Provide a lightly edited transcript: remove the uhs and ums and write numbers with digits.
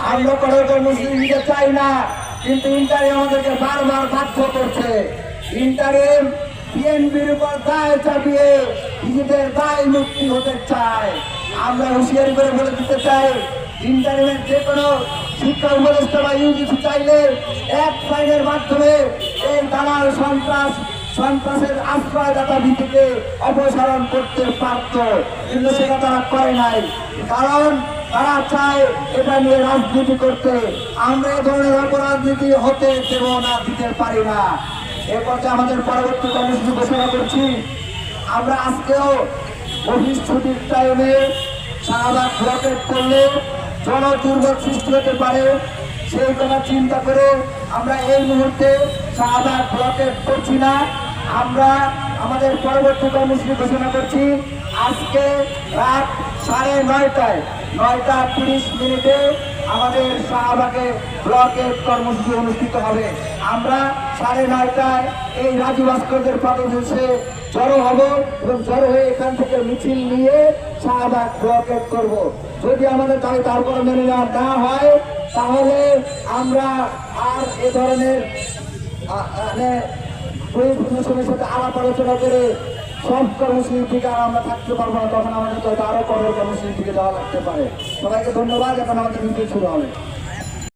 আমরা কোনো মুসলিম লীগে চাই না, কিন্তু ইন্টারিম আমাদেরকে বারবার বাধ্য করছে। ইন্টারিম বিএনপির উপর দায় চাপিয়ে নিজেদের দায় মুক্তি হতে চায়। আমরা হুঁশিয়ারি করে বলে দিতে চাই, ইন্টারিমের যে কোনো শিক্ষা উপদেষ্টা বা ইউজিসি চাইলে এক ফাইলের মাধ্যমে এই দালাল সন্ত্রাসের আশ্রয়দাতা ভিত্তিতে অপসারণ করতে পারত, কিন্তু সেটা তারা করে নাই। কারণ তারা চায় এটা নিয়ে রাজনীতি করতে। আমরা এ ধরনের অপরাজনীতি হতে দেব না, দিতে পারি না। এ পর্যায়ে আমাদের পরবর্তী কর্মসূচি ঘোষণা করছি। আমরা আজকেও অফিস ছুটির টাইমে শাহবাগ ব্লকেট করলে জনদুর্ভোগ সৃষ্টি হতে পারে, সেই কথা চিন্তা করে আমরা এই মুহূর্তে শাহবাগ ব্লকেট করছি না। আমরা আমাদের পরবর্তী কর্মসূচি ঘোষণা করছি। আজকে রাত 9:30 9:30 আমাদের শাহবাগে ব্লকের কর্মসূচি অনুষ্ঠিত হবে। আমরা 9:30 এই রাজু ভাস্করদের পদদেশে জড়ো হব এবং জড়ো হয়ে এখান থেকে মিছিল নিয়ে শাহবাগ ব্লকেট করব। যদি আমাদের দাবি তারপরে মেনে নেওয়া না হয়, তাহলে আমরা আর এ ধরনের প্রশাসনের সাথে আলাপ আলোচনা করে সব কর্মসূচির দিকে আমরা থাকতে পারবো না। তখন আমাদের আরো কঠোর কর্মসূচির দিকে যাওয়া লাগতে পারে। সবাইকে ধন্যবাদ। এখন আমাদের মিছিল শুরু হবে।